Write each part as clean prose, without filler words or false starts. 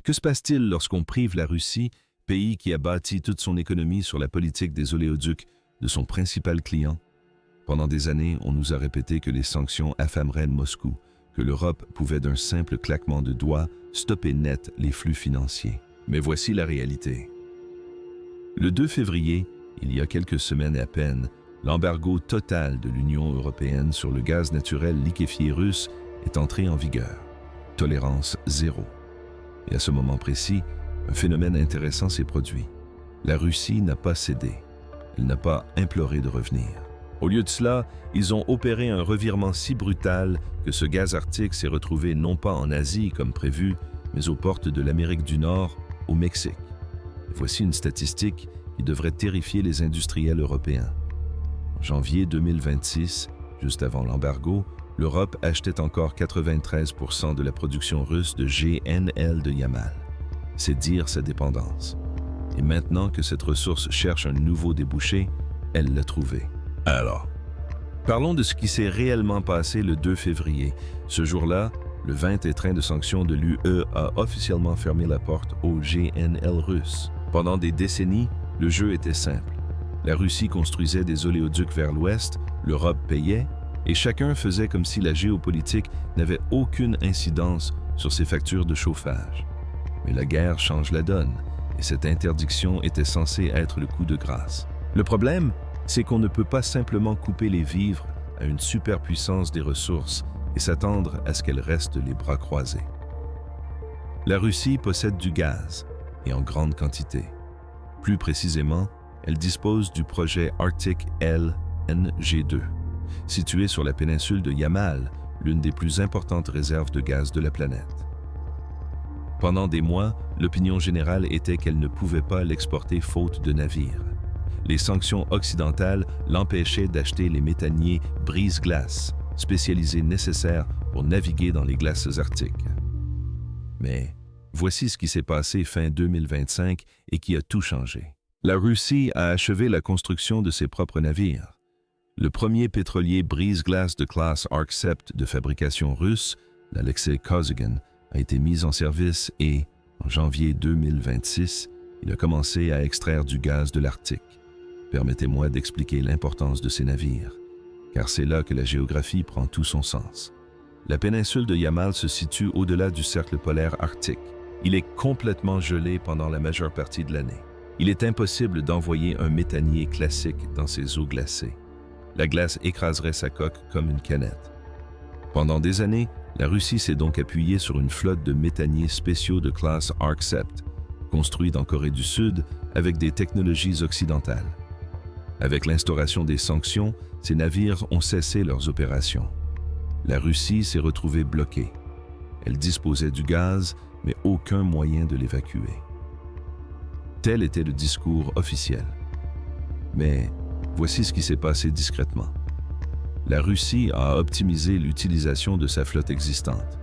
Que se passe-t-il lorsqu'on prive la Russie, pays qui a bâti toute son économie sur la politique des oléoducs, de son principal client? Pendant des années, on nous a répété que les sanctions affameraient Moscou, que l'Europe pouvait d'un simple claquement de doigts stopper net les flux financiers. Mais voici la réalité. Le 2 février, il y a quelques semaines à peine, l'embargo total de l'Union européenne sur le gaz naturel liquéfié russe est entré en vigueur. Tolérance zéro. Et à ce moment précis, un phénomène intéressant s'est produit. La Russie n'a pas cédé. Elle n'a pas imploré de revenir. Au lieu de cela, ils ont opéré un revirement si brutal que ce gaz arctique s'est retrouvé non pas en Asie comme prévu, mais aux portes de l'Amérique du Nord, au Mexique. Et voici une statistique qui devrait terrifier les industriels européens. En janvier 2026, juste avant l'embargo, l'Europe achetait encore 93% de la production russe de GNL de Yamal. C'est dire sa dépendance. Et maintenant que cette ressource cherche un nouveau débouché, elle l'a trouvé. Alors, parlons de ce qui s'est réellement passé le 2 février. Ce jour-là, le 20 train de sanctions de l'UE a officiellement fermé la porte au GNL russe. Pendant des décennies, le jeu était simple. La Russie construisait des oléoducs vers l'ouest, l'Europe payait, et chacun faisait comme si la géopolitique n'avait aucune incidence sur ses factures de chauffage. Mais la guerre change la donne, et cette interdiction était censée être le coup de grâce. Le problème, c'est qu'on ne peut pas simplement couper les vivres à une superpuissance des ressources et s'attendre à ce qu'elle reste les bras croisés. La Russie possède du gaz, et en grande quantité. Plus précisément, elle dispose du projet Arctic LNG2, situé sur la péninsule de Yamal, l'une des plus importantes réserves de gaz de la planète. Pendant des mois, l'opinion générale était qu'elle ne pouvait pas l'exporter faute de navires. Les sanctions occidentales l'empêchaient d'acheter les méthaniers brise-glace, spécialisés nécessaires pour naviguer dans les glaces arctiques. Mais voici ce qui s'est passé fin 2025 et qui a tout changé. La Russie a achevé la construction de ses propres navires. Le premier pétrolier brise-glace de classe Arcsept de fabrication russe, l'Alexei Kosygin, a été mis en service et, en janvier 2026, il a commencé à extraire du gaz de l'Arctique. Permettez-moi d'expliquer l'importance de ces navires, car c'est là que la géographie prend tout son sens. La péninsule de Yamal se situe au-delà du cercle polaire arctique. Il est complètement gelé pendant la majeure partie de l'année. Il est impossible d'envoyer un méthanier classique dans ces eaux glacées. La glace écraserait sa coque comme une canette. Pendant des années, la Russie s'est donc appuyée sur une flotte de méthaniers spéciaux de classe Arcsept, construits en Corée du Sud avec des technologies occidentales. Avec l'instauration des sanctions, ces navires ont cessé leurs opérations. La Russie s'est retrouvée bloquée. Elle disposait du gaz, mais aucun moyen de l'évacuer. Tel était le discours officiel. Mais voici ce qui s'est passé discrètement. La Russie a optimisé l'utilisation de sa flotte existante.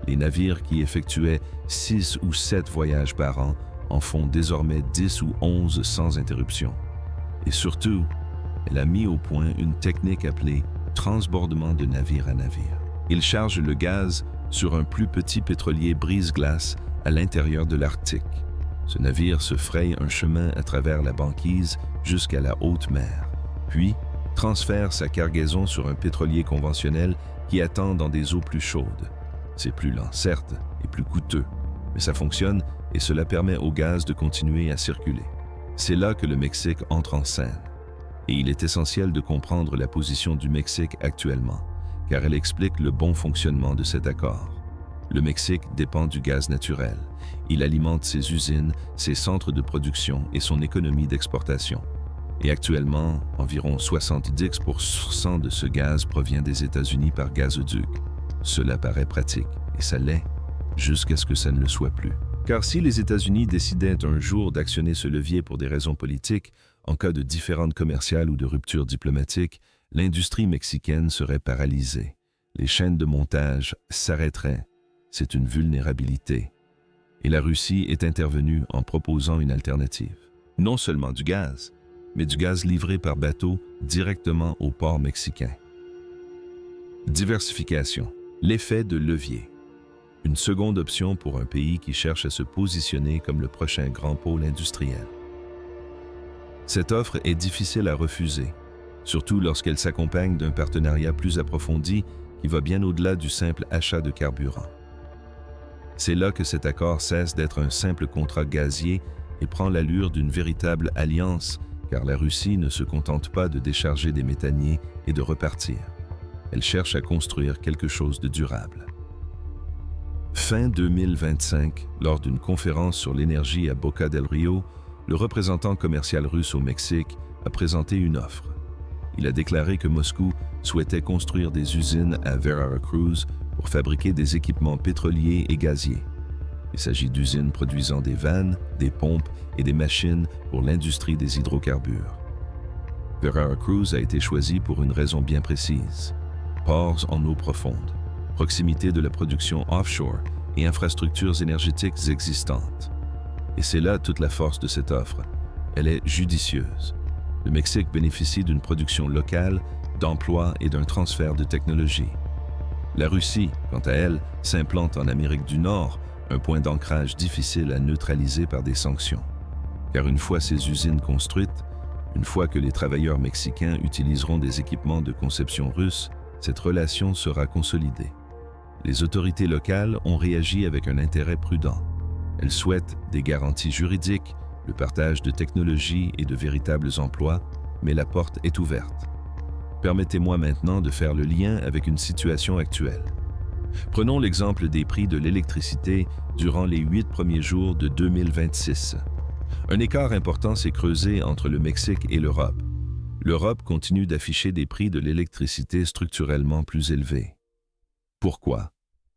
Les navires qui effectuaient 6 ou 7 voyages par an en font désormais 10 ou 11 sans interruption. Et surtout, elle a mis au point une technique appelée transbordement de navire à navire. Il charge le gaz sur un plus petit pétrolier brise-glace à l'intérieur de l'Arctique. Ce navire se fraye un chemin à travers la banquise jusqu'à la haute mer, puis transfère sa cargaison sur un pétrolier conventionnel qui attend dans des eaux plus chaudes. C'est plus lent, certes, et plus coûteux, mais ça fonctionne et cela permet au gaz de continuer à circuler. C'est là que le Mexique entre en scène. Et il est essentiel de comprendre la position du Mexique actuellement, car elle explique le bon fonctionnement de cet accord. Le Mexique dépend du gaz naturel. Il alimente ses usines, ses centres de production et son économie d'exportation. Et actuellement, environ 70% de ce gaz provient des États-Unis par gazoduc. Cela paraît pratique, et ça l'est, jusqu'à ce que ça ne le soit plus. Car si les États-Unis décidaient un jour d'actionner ce levier pour des raisons politiques, en cas de différende commerciale ou de rupture diplomatique, l'industrie mexicaine serait paralysée. Les chaînes de montage s'arrêteraient. C'est une vulnérabilité. Et la Russie est intervenue en proposant une alternative. Non seulement du gaz, mais du gaz livré par bateau directement au port mexicain. Diversification. L'effet de levier. Une seconde option pour un pays qui cherche à se positionner comme le prochain grand pôle industriel. Cette offre est difficile à refuser, surtout lorsqu'elle s'accompagne d'un partenariat plus approfondi qui va bien au-delà du simple achat de carburant. C'est là que cet accord cesse d'être un simple contrat gazier et prend l'allure d'une véritable alliance, car la Russie ne se contente pas de décharger des méthaniers et de repartir. Elle cherche à construire quelque chose de durable. Fin 2025, lors d'une conférence sur l'énergie à Boca del Rio, le représentant commercial russe au Mexique a présenté une offre. Il a déclaré que Moscou souhaitait construire des usines à Veracruz pour fabriquer des équipements pétroliers et gaziers. Il s'agit d'usines produisant des vannes, des pompes et des machines pour l'industrie des hydrocarbures. Veracruz a été choisi pour une raison bien précise. Ports en eau profonde, proximité de la production offshore et infrastructures énergétiques existantes. Et c'est là toute la force de cette offre. Elle est judicieuse. Le Mexique bénéficie d'une production locale, d'emplois et d'un transfert de technologie. La Russie, quant à elle, s'implante en Amérique du Nord, un point d'ancrage difficile à neutraliser par des sanctions. Car une fois ces usines construites, une fois que les travailleurs mexicains utiliseront des équipements de conception russe, cette relation sera consolidée. Les autorités locales ont réagi avec un intérêt prudent. Elles souhaitent des garanties juridiques, le partage de technologies et de véritables emplois, mais la porte est ouverte. Permettez-moi maintenant de faire le lien avec une situation actuelle. Prenons l'exemple des prix de l'électricité durant les 8 premiers jours de 2026. Un écart important s'est creusé entre le Mexique et l'Europe. L'Europe continue d'afficher des prix de l'électricité structurellement plus élevés. Pourquoi?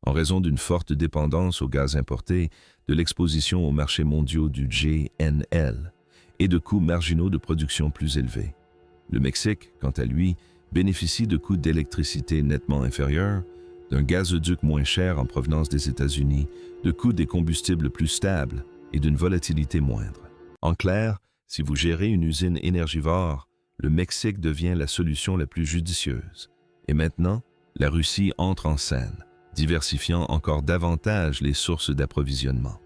En raison d'une forte dépendance au gaz importé, de l'exposition aux marchés mondiaux du GNL et de coûts marginaux de production plus élevés. Le Mexique, quant à lui, bénéficie de coûts d'électricité nettement inférieurs, d'un gazoduc moins cher en provenance des États-Unis, de coûts des combustibles plus stables et d'une volatilité moindre. En clair, si vous gérez une usine énergivore, le Mexique devient la solution la plus judicieuse. Et maintenant, la Russie entre en scène, diversifiant encore davantage les sources d'approvisionnement.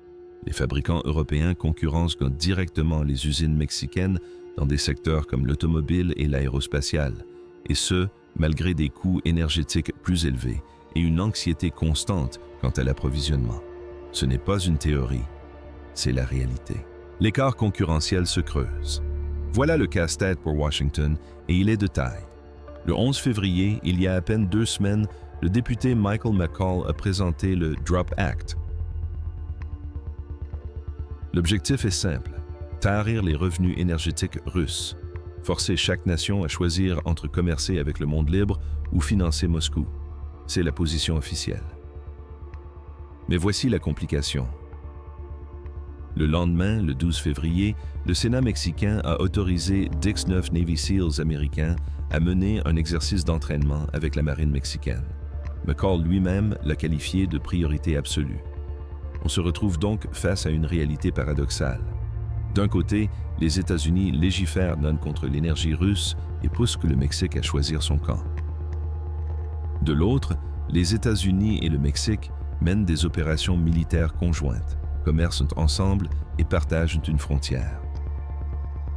Les fabricants européens concurrencent directement les usines mexicaines dans des secteurs comme l'automobile et l'aérospatial, et ce, malgré des coûts énergétiques plus élevés et une anxiété constante quant à l'approvisionnement. Ce n'est pas une théorie, c'est la réalité. L'écart concurrentiel se creuse. Voilà le casse-tête pour Washington, et il est de taille. Le 11 février, il y a à peine 2 semaines, le député Michael McCaul a présenté le Drop Act. L'objectif est simple, tarir les revenus énergétiques russes, forcer chaque nation à choisir entre commercer avec le monde libre ou financer Moscou. C'est la position officielle. Mais voici la complication. Le lendemain, le 12 février, le Sénat mexicain a autorisé X-9 Navy SEALs américains à mener un exercice d'entraînement avec la marine mexicaine. McCaul lui-même l'a qualifié de priorité absolue. On se retrouve donc face à une réalité paradoxale. D'un côté, les États-Unis légifèrent contre l'énergie russe et poussent le Mexique à choisir son camp. De l'autre, les États-Unis et le Mexique mènent des opérations militaires conjointes, commercent ensemble et partagent une frontière.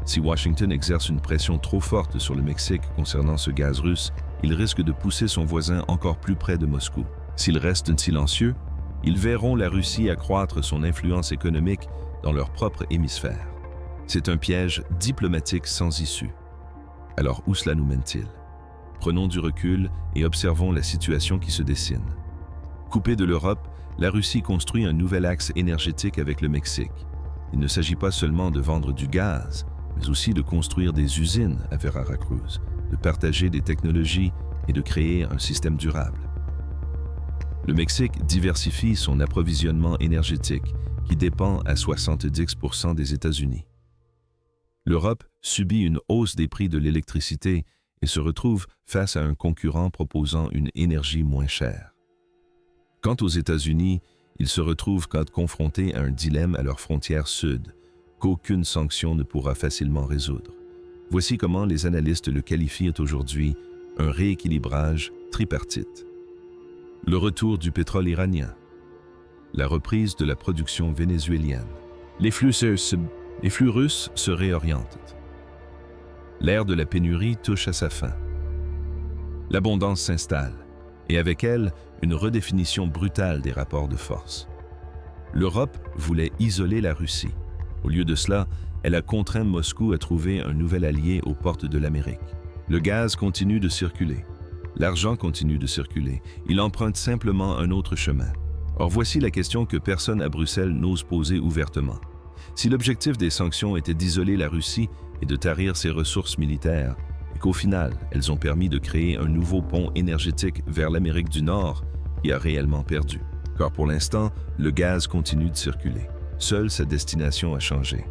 Si Washington exerce une pression trop forte sur le Mexique concernant ce gaz russe, il risque de pousser son voisin encore plus près de Moscou. S'ils restent silencieux, ils verront la Russie accroître son influence économique dans leur propre hémisphère. C'est un piège diplomatique sans issue. Alors où cela nous mène-t-il? Prenons du recul et observons la situation qui se dessine. Coupée de l'Europe, la Russie construit un nouvel axe énergétique avec le Mexique. Il ne s'agit pas seulement de vendre du gaz, mais aussi de construire des usines à Veracruz, de partager des technologies et de créer un système durable. Le Mexique diversifie son approvisionnement énergétique, qui dépend à 70% des États-Unis. L'Europe subit une hausse des prix de l'électricité et se retrouve face à un concurrent proposant une énergie moins chère. Quant aux États-Unis, ils se retrouvent confrontés à un dilemme à leur frontière sud, qu'aucune sanction ne pourra facilement résoudre. Voici comment les analystes le qualifient aujourd'hui, un rééquilibrage tripartite. Le retour du pétrole iranien. la reprise de la production vénézuélienne. Les flux russes se réorientent. L'ère de la pénurie touche à sa fin. L'abondance s'installe, et avec elle, une redéfinition brutale des rapports de force. L'Europe voulait isoler la Russie. Au lieu de cela, elle a contraint Moscou à trouver un nouvel allié aux portes de l'Amérique. Le gaz continue de circuler. L'argent continue de circuler. Il emprunte simplement un autre chemin. Or, voici la question que personne à Bruxelles n'ose poser ouvertement. Si l'objectif des sanctions était d'isoler la Russie et de tarir ses ressources militaires, et qu'au final, elles ont permis de créer un nouveau pont énergétique vers l'Amérique du Nord, qui a réellement perdu. Car pour l'instant, le gaz continue de circuler. Seule sa destination a changé.